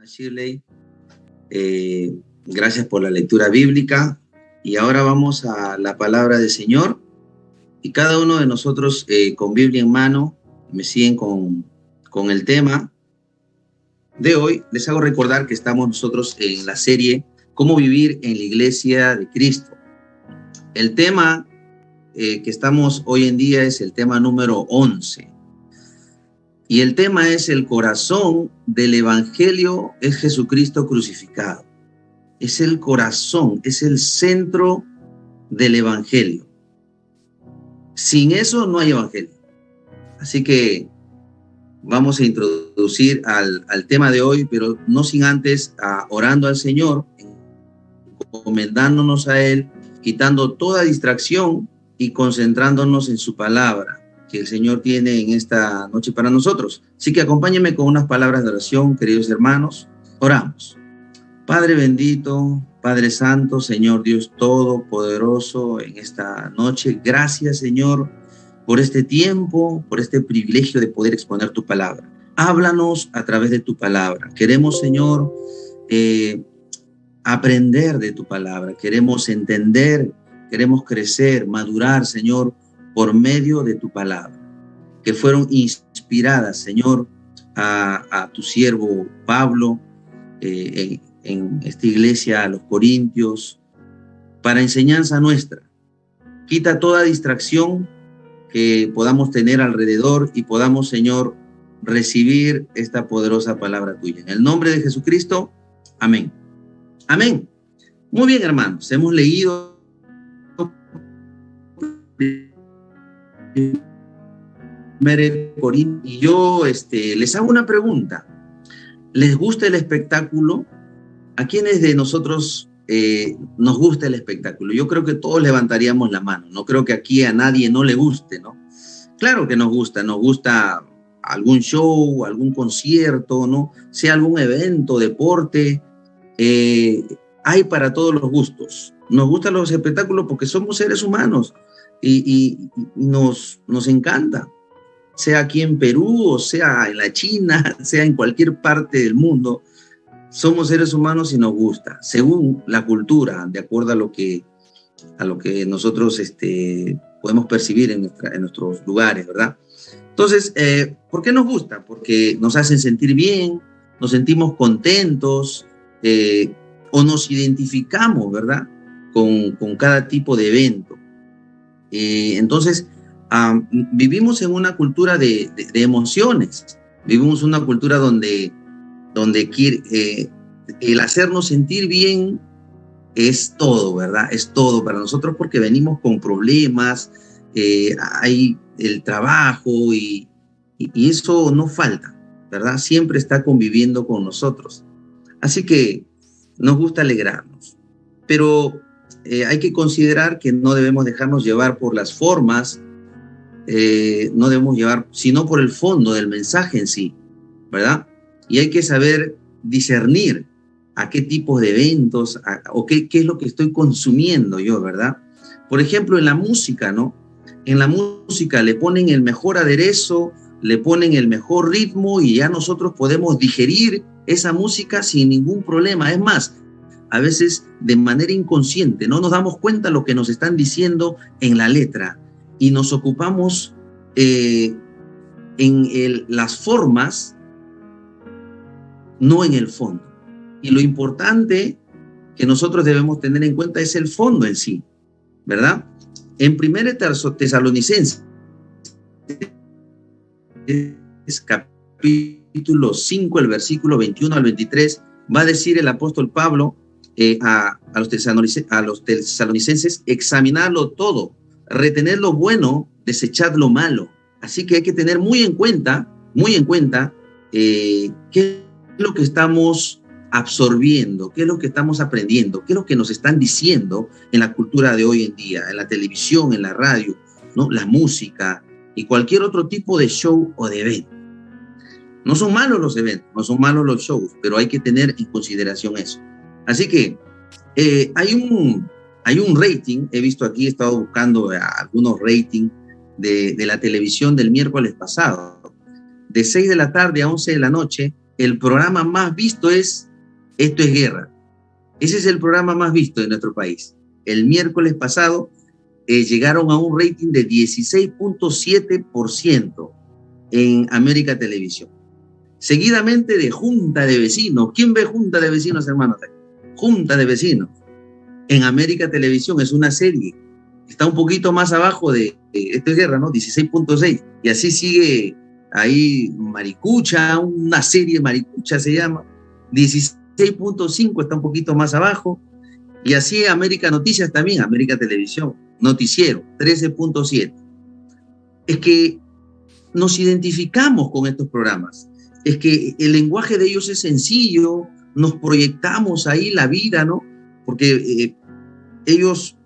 Shirley, gracias por la lectura bíblica. Y ahora vamos a la palabra del Señor. Y cada uno de nosotros con Biblia en mano, me siguen con el tema de hoy. Les hago recordar que estamos nosotros en la serie Cómo vivir en la Iglesia de Cristo. El tema que estamos hoy en día es el tema número 11. Y el tema es: el corazón del Evangelio es Jesucristo crucificado. Es el corazón, es el centro del Evangelio. Sin eso no hay Evangelio. Así que vamos a introducir al tema de hoy, pero no sin antes orando al Señor, encomendándonos a Él, quitando toda distracción y concentrándonos en su palabra que el Señor tiene en esta noche para nosotros. Así que acompáñenme con unas palabras de oración, queridos hermanos. Oramos. Padre bendito, Padre santo, Señor Dios todopoderoso, en esta noche, gracias, Señor, por este tiempo, por este privilegio de poder exponer tu palabra. Háblanos a través de tu palabra. Queremos, Señor, aprender de tu palabra. Queremos entender, queremos crecer, madurar, Señor, por medio de tu palabra, que fueron inspiradas, Señor, a tu siervo Pablo, en esta iglesia, a los Corintios, para enseñanza nuestra. Quita toda distracción que podamos tener alrededor y podamos, Señor, recibir esta poderosa palabra tuya. En el nombre de Jesucristo, amén. Amén. Muy bien, hermanos, hemos leído y yo les hago una pregunta. ¿Les gusta el espectáculo? ¿A quiénes de nosotros nos gusta el espectáculo? Yo creo que todos levantaríamos la mano. No creo que aquí a nadie no le guste, ¿no? Claro que nos gusta algún show, algún concierto, ¿no? Sea algún evento, deporte. Hay para todos los gustos. Nos gustan los espectáculos porque somos seres humanos y nos encanta. Sea aquí en Perú, o sea en la China, sea en cualquier parte del mundo, somos seres humanos y nos gusta, según la cultura, de acuerdo a lo que nosotros podemos percibir en nuestros lugares, ¿verdad? Entonces, ¿por qué nos gusta? Porque nos hacen sentir bien, nos sentimos contentos, o nos identificamos, ¿verdad? Con cada tipo de evento. Entonces, vivimos en una cultura de emociones. Vivimos una cultura donde el hacernos sentir bien es todo, ¿verdad? Es todo para nosotros, porque venimos con problemas, hay el trabajo y eso no falta, ¿verdad? Siempre está conviviendo con nosotros. Así que nos gusta alegrarnos, pero hay que considerar que no debemos dejarnos llevar por las formas, no debemos llevar, sino por el fondo del mensaje en sí, ¿verdad? Y hay que saber discernir a qué tipos de eventos o qué es lo que estoy consumiendo yo, ¿verdad? Por ejemplo, en la música, ¿no? En la música le ponen el mejor aderezo, le ponen el mejor ritmo y ya nosotros podemos digerir esa música sin ningún problema. Es más, a veces de manera inconsciente no nos damos cuenta lo que nos están diciendo en la letra y nos ocupamos en las formas, no en el fondo. Y lo importante que nosotros debemos tener en cuenta es el fondo en sí, ¿verdad? En 1 Tesalonicenses, capítulo 5, el versículo 21 al 23, va a decir el apóstol Pablo a los tesalonicenses: examinadlo todo, retened lo bueno, desechad lo malo. Así que hay que tener muy en cuenta qué es lo que estamos absorbiendo, qué es lo que estamos aprendiendo, qué es lo que nos están diciendo en la cultura de hoy en día, en la televisión, en la radio, ¿no? La música y cualquier otro tipo de show o de evento. No son malos los eventos, no son malos los shows, pero hay que tener en consideración eso. Así que hay un rating, he visto aquí, he estado buscando algunos ratings de la televisión del miércoles pasado. De 6 de la tarde a 11 de la noche el programa más visto es Esto es Guerra. Ese es el programa más visto de nuestro país. El miércoles pasado llegaron a un rating de 16.7% en América Televisión. Seguidamente de Junta de Vecinos. ¿Quién ve Junta de Vecinos, hermanos? Junta de Vecinos. En América Televisión es una serie. Está un poquito más abajo de Esto es Guerra, ¿no? 16.6. Y así sigue ahí Maricucha, una serie Maricucha se llama. 16.5 está un poquito más abajo. Y así América Noticias también, América Televisión, Noticiero, 13.7. Es que nos identificamos con estos programas. Es que el lenguaje de ellos es sencillo, nos proyectamos ahí la vida, ¿no? Porque ellos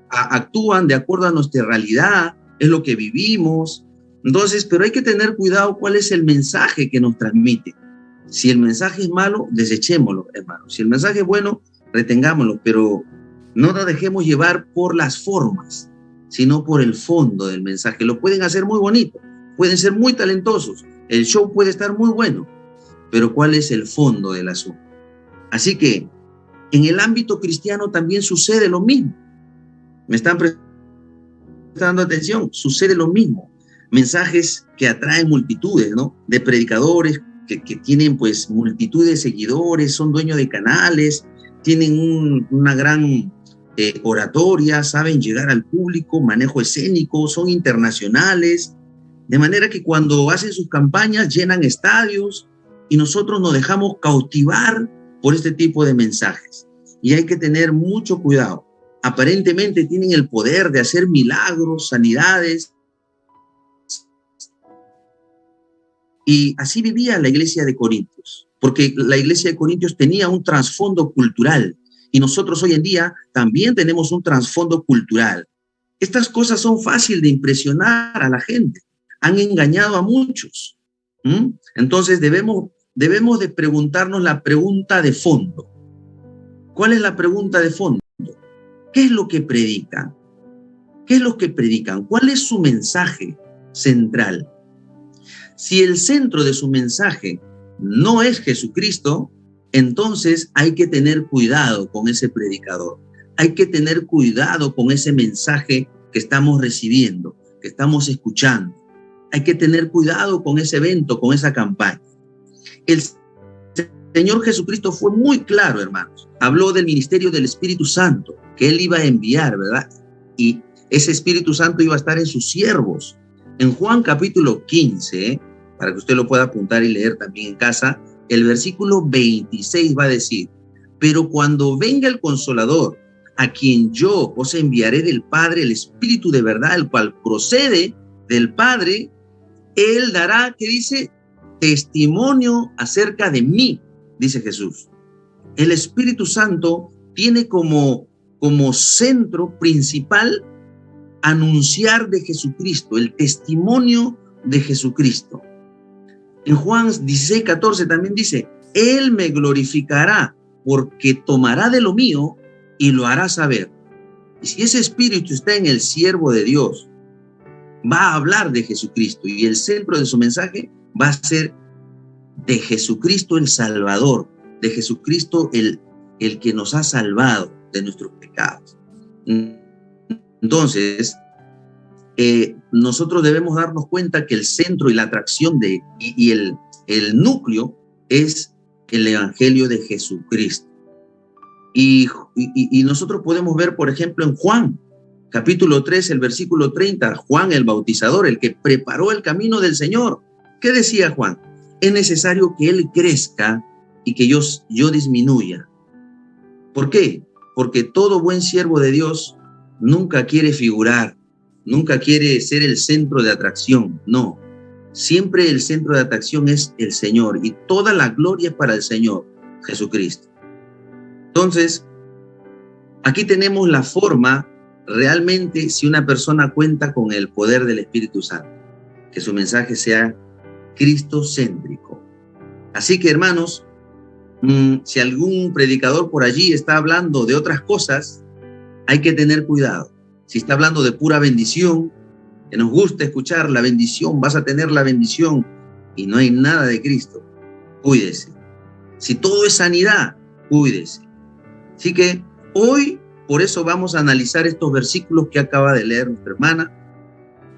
actúan de acuerdo a nuestra realidad, es lo que vivimos. Entonces, pero hay que tener cuidado cuál es el mensaje que nos transmite. Si el mensaje es malo, desechémoslo, hermano. Si el mensaje es bueno, retengámoslo, pero no nos dejemos llevar por las formas, sino por el fondo del mensaje. Lo pueden hacer muy bonito, pueden ser muy talentosos, el show puede estar muy bueno, pero ¿cuál es el fondo del asunto? Así que en el ámbito cristiano también sucede lo mismo. ¿Me están prestando atención? Sucede lo mismo. Mensajes que atraen multitudes, ¿no? De predicadores que tienen pues multitud de seguidores, son dueños de canales, tienen una gran oratoria, saben llegar al público, manejo escénico, son internacionales, de manera que cuando hacen sus campañas llenan estadios y nosotros nos dejamos cautivar por este tipo de mensajes. Y hay que tener mucho cuidado. Aparentemente tienen el poder de hacer milagros, sanidades. Y así vivía la iglesia de Corintios, porque la iglesia de Corintios tenía un trasfondo cultural y nosotros hoy en día también tenemos un trasfondo cultural. Estas cosas son fáciles de impresionar a la gente, han engañado a muchos. Entonces debemos de preguntarnos la pregunta de fondo. ¿Cuál es la pregunta de fondo? ¿Qué es lo que predican? ¿Qué es lo que predican? ¿Cuál es su mensaje central? Si el centro de su mensaje no es Jesucristo, entonces hay que tener cuidado con ese predicador. Hay que tener cuidado con ese mensaje que estamos recibiendo, que estamos escuchando. Hay que tener cuidado con ese evento, con esa campaña. El Señor Jesucristo fue muy claro, hermanos. Habló del ministerio del Espíritu Santo, que Él iba a enviar, ¿verdad? Y ese Espíritu Santo iba a estar en sus siervos. En Juan capítulo 15, para que usted lo pueda apuntar y leer también en casa, el versículo 26 va a decir: pero cuando venga el Consolador, a quien yo os enviaré del Padre, el Espíritu de verdad, el cual procede del Padre, Él dará, ¿qué dice? Testimonio acerca de mí, dice Jesús. El Espíritu Santo tiene como centro principal anunciar de Jesucristo, el testimonio de Jesucristo. En Juan 16:14 también dice: Él me glorificará porque tomará de lo mío y lo hará saber. Y si ese espíritu está en el siervo de Dios, va a hablar de Jesucristo y el centro de su mensaje va a ser de Jesucristo el Salvador, de Jesucristo el que nos ha salvado de nuestros pecados. Entonces, nosotros debemos darnos cuenta que el centro y la atracción y el núcleo es el Evangelio de Jesucristo. Y nosotros podemos ver, por ejemplo, en Juan, capítulo 3, el versículo 30, Juan el Bautizador, el que preparó el camino del Señor. ¿Qué decía Juan? Es necesario que Él crezca y que yo disminuya. ¿Por qué? Porque todo buen siervo de Dios nunca quiere figurar, nunca quiere ser el centro de atracción, no. Siempre el centro de atracción es el Señor y toda la gloria es para el Señor, Jesucristo. Entonces, aquí tenemos la forma realmente si una persona cuenta con el poder del Espíritu Santo, que su mensaje sea cristocéntrico. Así que, hermanos, si algún predicador por allí está hablando de otras cosas, hay que tener cuidado. Si está hablando de pura bendición, que nos gusta escuchar la bendición, vas a tener la bendición, y no hay nada de Cristo, cuídese. Si todo es sanidad, cuídese. Así que hoy, por eso vamos a analizar estos versículos que acaba de leer nuestra hermana.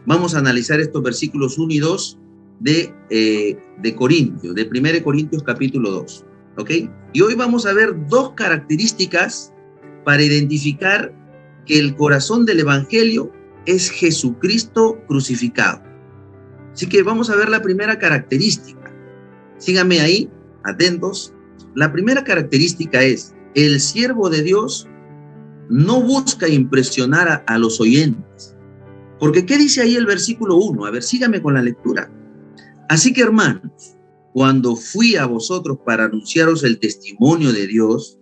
Vamos a analizar estos versículos 1 y 2 de Corintios, de 1 Corintios capítulo 2. ¿Ok? Y hoy vamos a ver dos características para identificar que el corazón del evangelio es Jesucristo crucificado. Así que vamos a ver la primera característica. Síganme ahí, atentos. La primera característica es: el siervo de Dios no busca impresionar a los oyentes. Porque ¿qué dice ahí el versículo 1? A ver, síganme con la lectura. Así que, hermanos, cuando fui a vosotros para anunciaros el testimonio de Dios,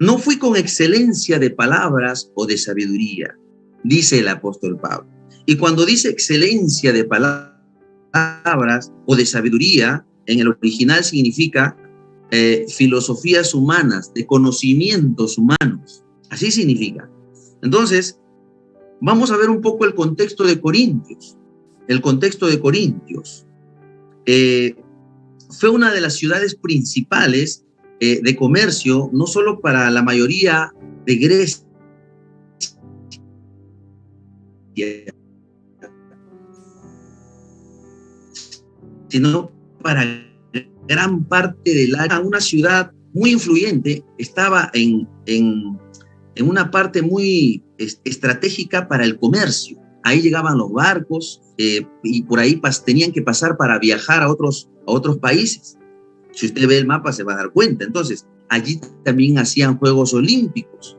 no fui con excelencia de palabras o de sabiduría, dice el apóstol Pablo. Y cuando dice excelencia de palabras o de sabiduría, en el original significa filosofías humanas, de conocimientos humanos. Así significa. Entonces, vamos a ver un poco el contexto de Corintios. El contexto de Corintios fue una de las ciudades principales de comercio, no solo para la mayoría de Grecia, sino para gran parte del área. Una ciudad muy influyente, estaba en una parte muy estratégica para el comercio. Ahí llegaban los barcos y por ahí tenían que pasar para viajar a otros países. Si usted ve el mapa se va a dar cuenta. Entonces, allí también hacían Juegos Olímpicos.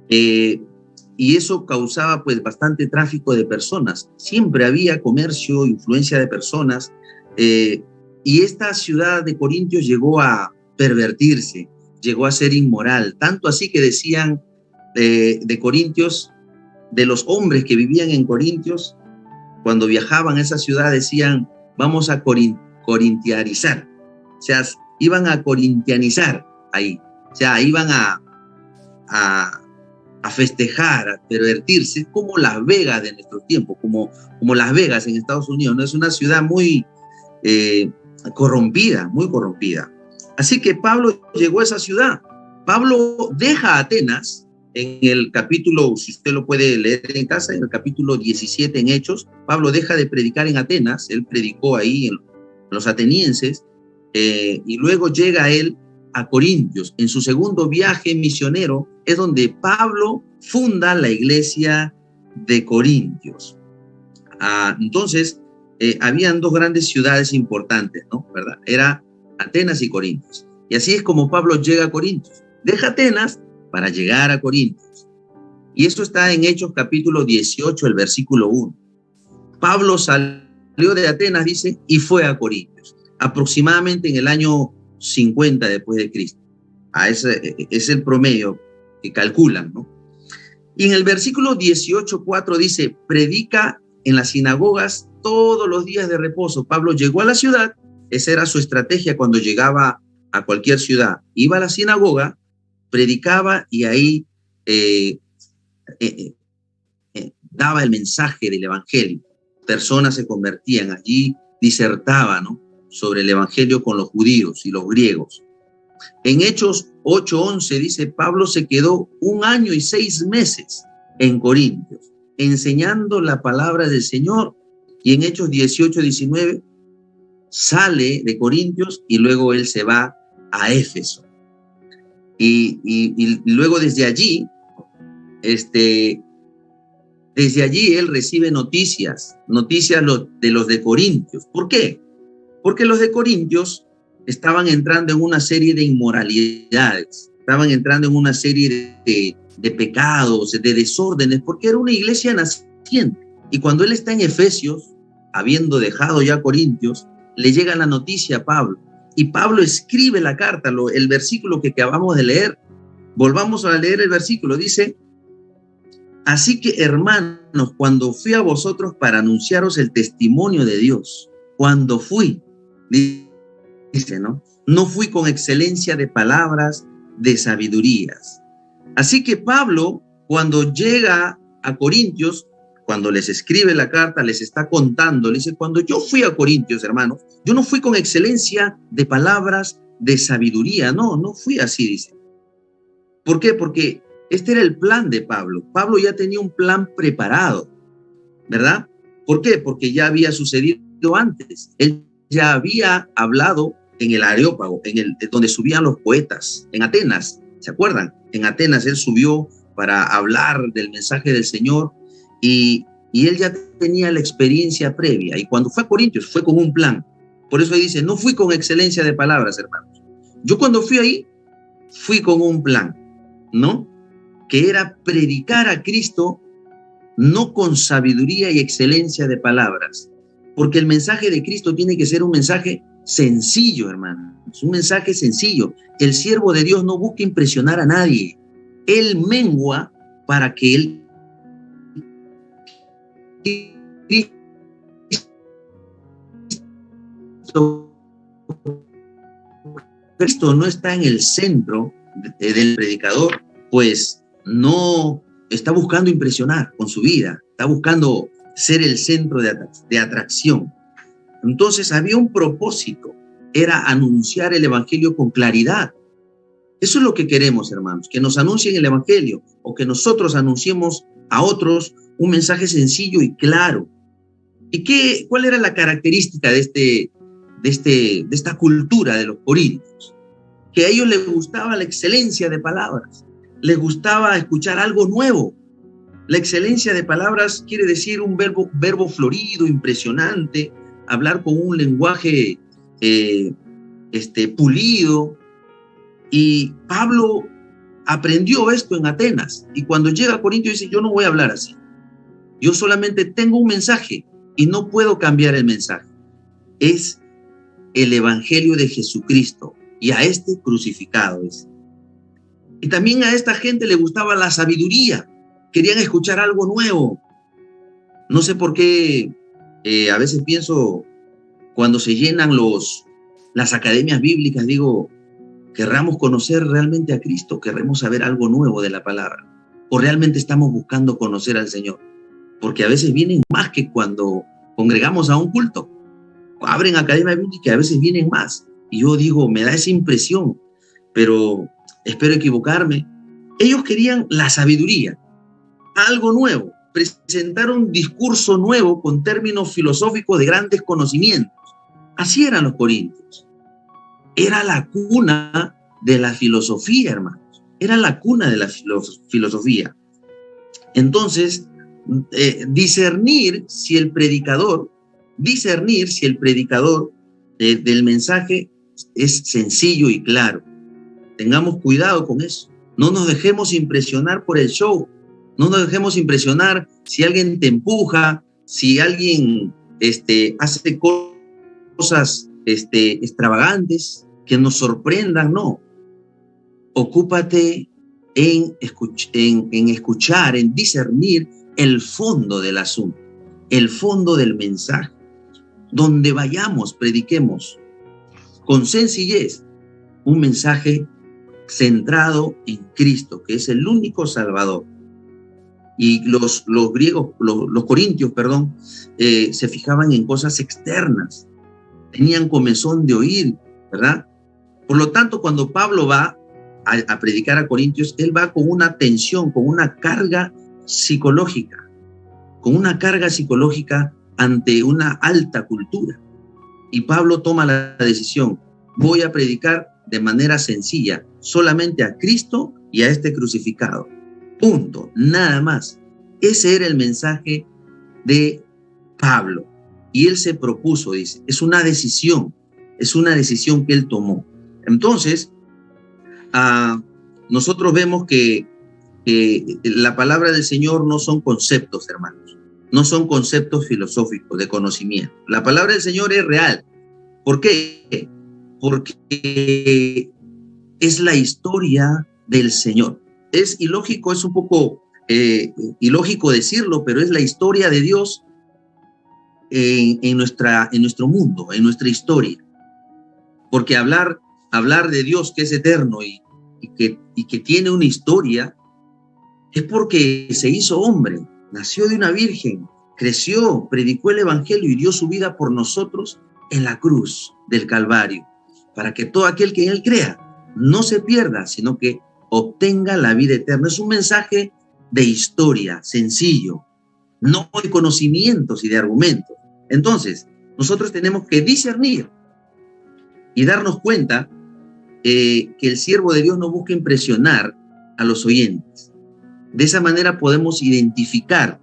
Y eso causaba pues bastante tráfico de personas. Siempre había comercio, influencia de personas. Y esta ciudad de Corintios llegó a pervertirse, llegó a ser inmoral. Tanto así que decían de Corintios, de los hombres que vivían en Corintios, cuando viajaban a esa ciudad decían, vamos a corintianizar. O sea, iban a corintianizar ahí. O sea, iban a festejar, a pervertirse, como Las Vegas de nuestro tiempo, como Las Vegas en Estados Unidos, ¿no? Es una ciudad muy corrompida, muy corrompida. Así que Pablo llegó a esa ciudad. Pablo deja Atenas en el capítulo, si usted lo puede leer en casa, en el capítulo 17 en Hechos. Pablo deja de predicar en Atenas, él predicó ahí en los atenienses, y luego llega él a Corintios. En su segundo viaje misionero es donde Pablo funda la iglesia de Corintios. Entonces, habían dos grandes ciudades importantes, ¿no? ¿Verdad? Era Atenas y Corintios. Y así es como Pablo llega a Corintios. Deja Atenas para llegar a Corintios. Y esto está en Hechos capítulo 18, el versículo 1. Pablo salió de Atenas, dice, y fue a Corintios, aproximadamente en el año 50 después de Cristo. Ese es el promedio que calculan, ¿no? Y en el versículo 18:4 dice, predica en las sinagogas todos los días de reposo. Pablo llegó a la ciudad, esa era su estrategia cuando llegaba a cualquier ciudad. Iba a la sinagoga, predicaba y ahí daba el mensaje del evangelio. Personas se convertían, allí disertaba, ¿no?, sobre el evangelio con los judíos y los griegos. En Hechos 8:11 dice, Pablo se quedó 1 año y 6 meses en Corintios, enseñando la palabra del Señor. Y en Hechos 18:19 sale de Corintios y luego él se va a Éfeso. Y luego desde allí él recibe noticias de los de Corintios. ¿Por qué? Porque los de Corintios estaban entrando en una serie de inmoralidades, estaban entrando en una serie de pecados, de desórdenes, porque era una iglesia naciente. Y cuando él está en Efesios, habiendo dejado ya Corintios, le llega la noticia a Pablo. Y Pablo escribe la carta, el versículo que acabamos de leer. Volvamos a leer el versículo, dice, así que hermanos, cuando fui a vosotros para anunciaros el testimonio de Dios, cuando fui, dice, ¿no? No fui con excelencia de palabras, de sabidurías. Así que Pablo, cuando llega a Corintios, cuando les escribe la carta, les está contando, le dice, cuando yo fui a Corintios, hermanos, yo no fui con excelencia de palabras, de sabiduría, no fui así, dice. ¿Por qué? Porque este era el plan de Pablo. Pablo ya tenía un plan preparado, ¿verdad? ¿Por qué? Porque ya había sucedido antes. Él ya había hablado en el Areópago, donde subían los poetas, en Atenas, ¿se acuerdan? En Atenas él subió para hablar del mensaje del Señor y él ya tenía la experiencia previa. Y cuando fue a Corintios fue con un plan. Por eso ahí dice, no fui con excelencia de palabras, hermanos. Yo cuando fui ahí, fui con un plan, ¿no? Que era predicar a Cristo no con sabiduría y excelencia de palabras, porque el mensaje de Cristo tiene que ser un mensaje sencillo, hermanos, un mensaje sencillo. El siervo de Dios no busca impresionar a nadie. Él mengua para que él Cristo no está en el centro del predicador, pues no está buscando impresionar con su vida, está buscando ser el centro de atracción. Entonces había un propósito, era anunciar el evangelio con claridad. Eso es lo que queremos, hermanos, que nos anuncien el evangelio o que nosotros anunciemos a otros un mensaje sencillo y claro. ¿Y cuál era la característica de esta cultura de los corintios? Que a ellos les gustaba la excelencia de palabras, les gustaba escuchar algo nuevo. La excelencia de palabras quiere decir un verbo florido, impresionante, hablar con un lenguaje pulido. Y Pablo aprendió esto en Atenas, y cuando llega a Corinto dice, yo no voy a hablar así. Yo solamente tengo un mensaje y no puedo cambiar el mensaje. Es el evangelio de Jesucristo y a este crucificado. Y también a esta gente le gustaba la sabiduría. Querían escuchar algo nuevo. No sé por qué a veces pienso cuando se llenan las academias bíblicas, digo, querramos conocer realmente a Cristo, querremos saber algo nuevo de la palabra, o realmente estamos buscando conocer al Señor, porque a veces vienen más que cuando congregamos a un culto, abren academia bíblica, a veces vienen más, y yo digo, me da esa impresión, pero espero equivocarme. Ellos querían la sabiduría, algo nuevo, presentar un discurso nuevo con términos filosóficos de grandes conocimientos. Así eran los corintios. Era la cuna de la filosofía, hermanos. Era la cuna de la filosofía. Entonces, discernir si el predicador del mensaje es sencillo y claro. Tengamos cuidado con eso. No nos dejemos impresionar por el show. No nos dejemos impresionar si alguien te empuja, si alguien hace cosas extravagantes que nos sorprendan. No. Ocúpate en escuchar, en discernir el fondo del asunto, el fondo del mensaje. Donde vayamos, prediquemos con sencillez un mensaje centrado en Cristo, que es el único Salvador. Y los corintios, se fijaban en cosas externas, tenían comezón de oír, ¿verdad? Por lo tanto, cuando Pablo va a predicar a Corintios, él va con una tensión, con una carga psicológica ante una alta cultura. Y Pablo toma la decisión, voy a predicar de manera sencilla, solamente a Cristo y a este crucificado. Punto, nada más. Ese era el mensaje de Pablo. Y él se propuso, dice, es una decisión que él tomó. Entonces, nosotros vemos que la palabra del Señor no son conceptos, hermanos, no son conceptos filosóficos de conocimiento. La palabra del Señor es real. ¿Por qué? Porque es la historia del Señor. Es ilógico, es un poco ilógico decirlo, pero es la historia de Dios en nuestro mundo, en nuestra historia. Porque hablar de Dios que es eterno y que tiene una historia es porque se hizo hombre. nació de una virgen, creció, predicó el evangelio y dio su vida por nosotros en la cruz del Calvario, para que todo aquel que en él crea no se pierda, sino que obtenga la vida eterna. Es un mensaje de historia, sencillo, no de conocimientos y de argumentos. Entonces, nosotros tenemos que discernir y darnos cuenta que el siervo de Dios no busca impresionar a los oyentes. De esa manera podemos identificar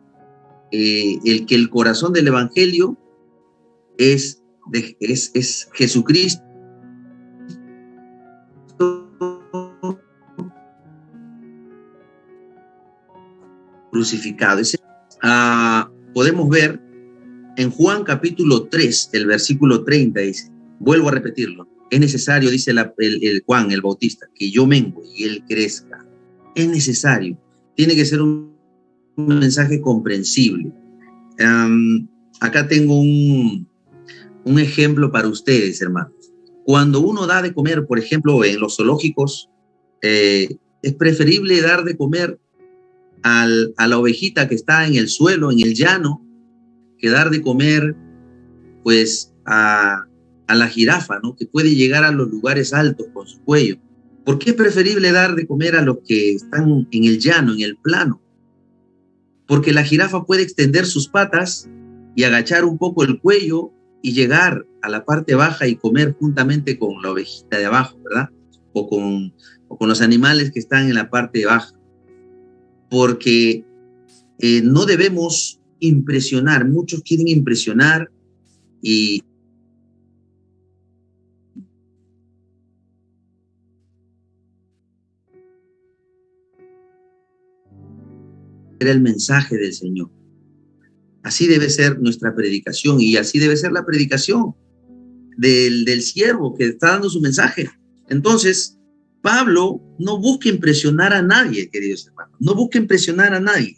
que el corazón del evangelio es Jesucristo crucificado. Podemos ver en Juan capítulo 3, el versículo 30, dice, vuelvo a repetirlo, es necesario, dice el Juan el Bautista, que yo mengue y él crezca. Es necesario, tiene que ser un mensaje comprensible. Acá tengo un ejemplo para ustedes, hermanos. Cuando uno da de comer, por ejemplo, en los zoológicos, es preferible dar de comer a la ovejita que está en el suelo, en el llano, que dar de comer, pues, a la jirafa, ¿no? Que puede llegar a los lugares altos con su cuello. ¿Por qué es preferible dar de comer a los que están en el llano, en el plano? Porque la jirafa puede extender sus patas y agachar un poco el cuello y llegar a la parte baja y comer juntamente con la ovejita de abajo, ¿verdad? O con los animales que están en la parte baja. Porque no debemos impresionar. Muchos quieren impresionar y era el mensaje del Señor. Así debe ser nuestra predicación y así debe ser la predicación del siervo que está dando su mensaje. Entonces, Pablo no busca impresionar a nadie, queridos hermanos, no busca impresionar a nadie.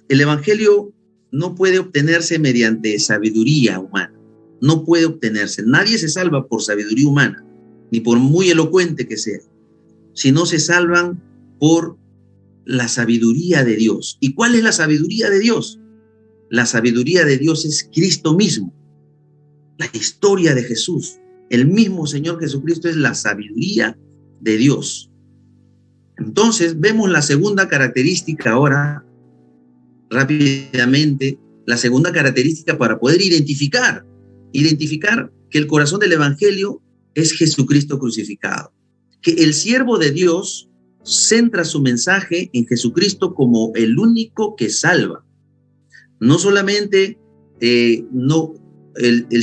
El evangelio no puede obtenerse mediante sabiduría humana, no puede obtenerse. Nadie se salva por sabiduría humana, ni por muy elocuente que sea, sino se salvan por la sabiduría de Dios. ¿Y cuál es la sabiduría de Dios? La sabiduría de Dios es Cristo mismo, la historia de Jesús. El mismo Señor Jesucristo es la sabiduría de Dios. Entonces, vemos la segunda característica ahora, rápidamente, la segunda característica para poder identificar que el corazón del evangelio es Jesucristo crucificado. Que el siervo de Dios centra su mensaje en Jesucristo como el único que salva. No solamente el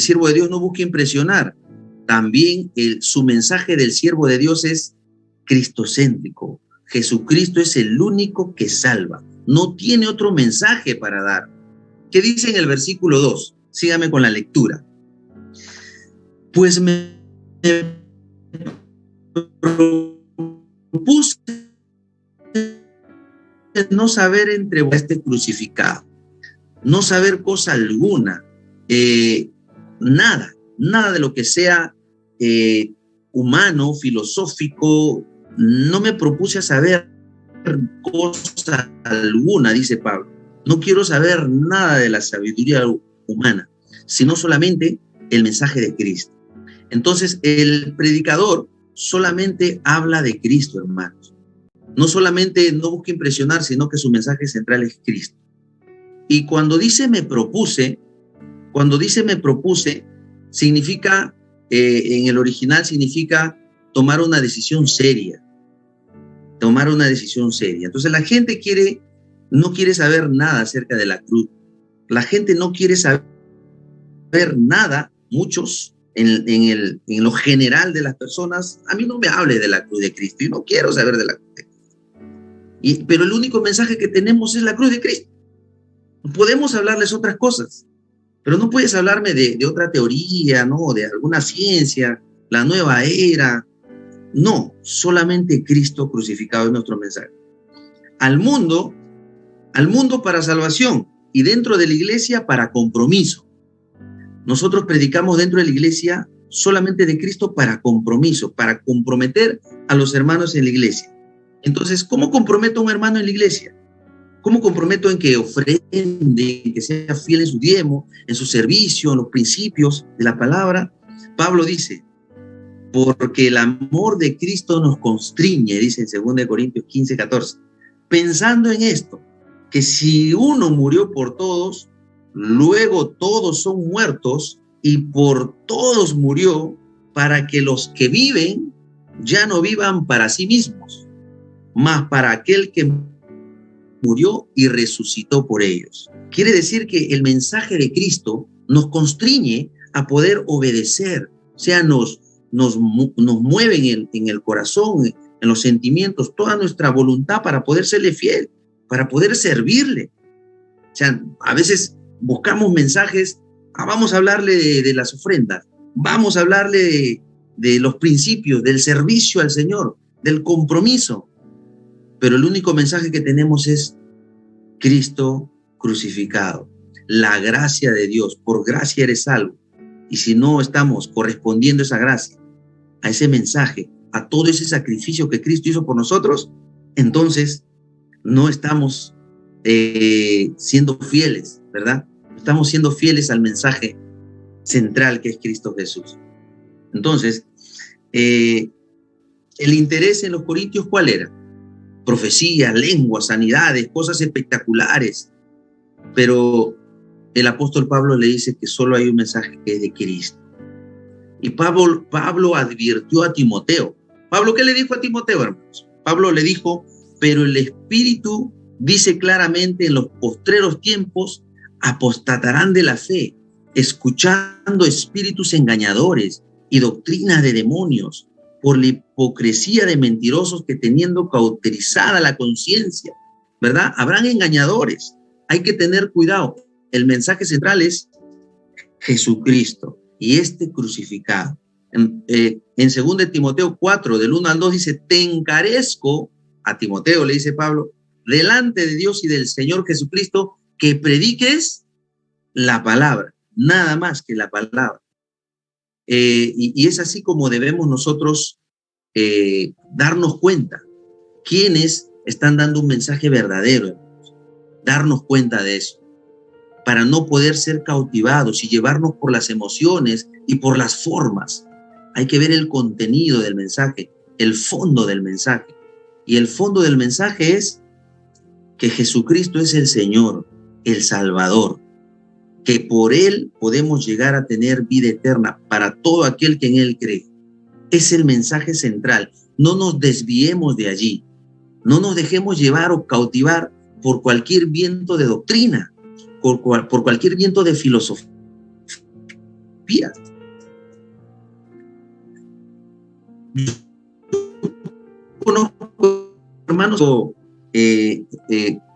siervo de Dios no busca impresionar, también su mensaje del siervo de Dios es cristocéntrico. Jesucristo es el único que salva. No tiene otro mensaje para dar. ¿Qué dice en el versículo 2? Sígame con la lectura. Pues me propuse no saber entre este crucificado, no saber cosa alguna, nada de lo que sea humano, filosófico. No me propuse a saber cosa alguna, dice Pablo. No quiero saber nada de la sabiduría humana, sino solamente el mensaje de Cristo. Entonces, el predicador solamente habla de Cristo, hermanos. No solamente no busca impresionar, sino que su mensaje central es Cristo. Y cuando dice me propuse, significa, en el original significa tomar una decisión seria. Entonces la gente no quiere saber nada acerca de la cruz. La gente no quiere saber nada, muchos, en lo general de las personas. A mí no me hable de la cruz de Cristo, y no quiero saber de la cruz de Cristo. Pero el único mensaje que tenemos es la cruz de Cristo. Podemos hablarles otras cosas, pero no puedes hablarme de otra teoría, ¿no? De alguna ciencia, la nueva era. No, solamente Cristo crucificado es nuestro mensaje. Al mundo para salvación, y dentro de la iglesia para compromiso. Nosotros predicamos dentro de la iglesia solamente de Cristo para compromiso, para comprometer a los hermanos en la iglesia. Entonces, ¿cómo comprometo a un hermano en la iglesia? ¿Cómo comprometo en que ofrende, en que sea fiel en su diezmo, en su servicio, en los principios de la palabra? Pablo dice, porque el amor de Cristo nos constriñe, dice en 2 Corintios 15, 14, pensando en esto, que si uno murió por todos, luego todos son muertos y por todos murió, para que los que viven ya no vivan para sí mismos, mas para aquel que murió y resucitó por ellos. Quiere decir que el mensaje de Cristo nos constriñe a poder obedecer, o sea, nos mueve en el corazón, en los sentimientos, toda nuestra voluntad para poder serle fiel, para poder servirle. O sea, a veces buscamos mensajes, vamos a hablarle de las ofrendas, vamos a hablarle de los principios, del servicio al Señor, del compromiso. Pero el único mensaje que tenemos es Cristo crucificado, la gracia de Dios, por gracia eres salvo. Y si no estamos correspondiendo a esa gracia, a ese mensaje, a todo ese sacrificio que Cristo hizo por nosotros, entonces no estamos siendo fieles, ¿verdad? Estamos siendo fieles al mensaje central que es Cristo Jesús. Entonces, el interés en los corintios, ¿cuál era? Profecías, lenguas, sanidades, cosas espectaculares. Pero el apóstol Pablo le dice que solo hay un mensaje que es de Cristo. Y Pablo advirtió a Timoteo. ¿Pablo qué le dijo a Timoteo, hermanos? Pablo le dijo, pero el Espíritu dice claramente, en los postreros tiempos apostatarán de la fe, escuchando espíritus engañadores y doctrinas de demonios, por la hipocresía de mentirosos que, teniendo cauterizada la conciencia, ¿verdad? Habrán engañadores. Hay que tener cuidado. El mensaje central es Jesucristo y este crucificado. En 2 Timoteo 4, del 1 al 2, dice, te encarezco, a Timoteo le dice Pablo, delante de Dios y del Señor Jesucristo, que prediques la palabra, nada más que la palabra. Y es así como debemos nosotros darnos cuenta quiénes están dando un mensaje verdadero, hermanos. Darnos cuenta de eso, para no poder ser cautivados y llevarnos por las emociones y por las formas. Hay que ver el contenido del mensaje, el fondo del mensaje. Y el fondo del mensaje es que Jesucristo es el Señor, el Salvador, que por Él podemos llegar a tener vida eterna para todo aquel que en Él cree. Es el mensaje central. No nos desviemos de allí. No nos dejemos llevar o cautivar por cualquier viento de doctrina, por cualquier viento de filosofía. Conozco hermanos en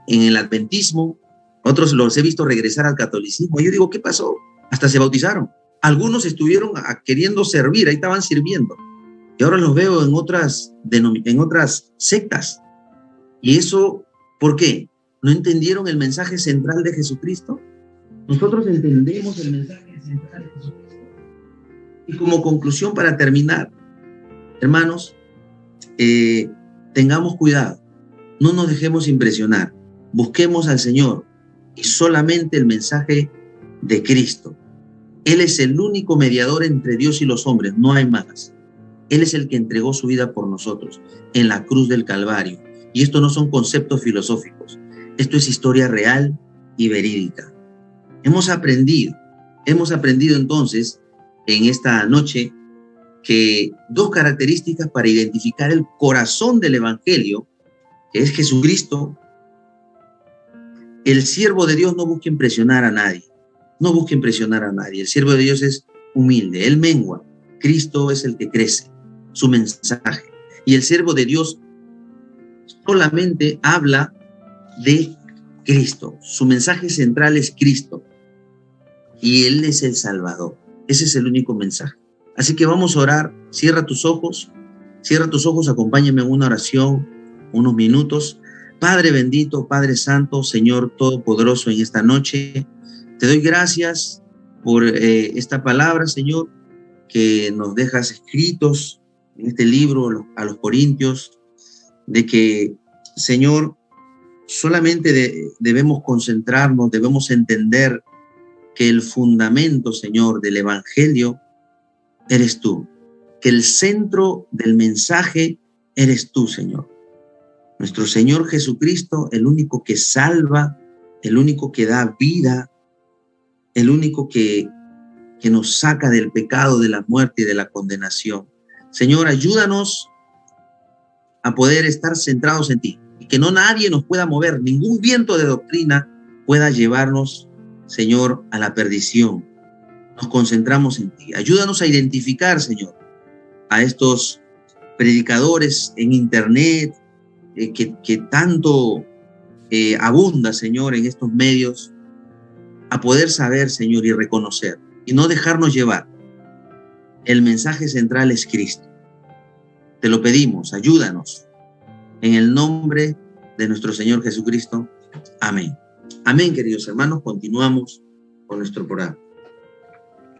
el adventismo, otros los he visto regresar al catolicismo. Yo digo, ¿qué pasó? Hasta se bautizaron. Algunos estuvieron queriendo servir, ahí estaban sirviendo. Y ahora los veo en otras sectas. ¿Y eso por qué? ¿No entendieron el mensaje central de Jesucristo? Nosotros entendemos el mensaje central de Jesucristo. Y como conclusión, para terminar, hermanos, tengamos cuidado. No nos dejemos impresionar. Busquemos al Señor y solamente el mensaje de Cristo. Él es el único mediador entre Dios y los hombres, no hay más. Él es el que entregó su vida por nosotros en la cruz del Calvario. Y esto no son conceptos filosóficos. Esto es historia real y verídica. Hemos aprendido entonces en esta noche que dos características para identificar el corazón del Evangelio, que es Jesucristo. El siervo de Dios no busca impresionar a nadie. No busca impresionar a nadie. El siervo de Dios es humilde, él mengua. Cristo es el que crece, su mensaje. Y el siervo de Dios solamente habla de Cristo. Su mensaje central es Cristo. Y Él es el Salvador. Ese es el único mensaje. Así que vamos a orar. Cierra tus ojos, acompáñame en una oración, unos minutos. Padre bendito, Padre santo, Señor todopoderoso, en esta noche te doy gracias por esta palabra, Señor, que nos dejas escritos en este libro a los Corintios, de que, Señor, solamente debemos concentrarnos, debemos entender que el fundamento, Señor, del Evangelio eres tú, que el centro del mensaje eres tú, Señor. Nuestro Señor Jesucristo, el único que salva, el único que da vida, el único que nos saca del pecado, de la muerte y de la condenación. Señor, ayúdanos a poder estar centrados en ti y que no nadie nos pueda mover, ningún viento de doctrina pueda llevarnos, Señor, a la perdición. Nos concentramos en ti. Ayúdanos a identificar, Señor, a estos predicadores en internet que tanto abunda, Señor, en estos medios, a poder saber, Señor, y reconocer y no dejarnos llevar. El mensaje central es Cristo. Te lo pedimos, ayúdanos. En el nombre de nuestro Señor Jesucristo. Amén. Amén, queridos hermanos. Continuamos con nuestro programa.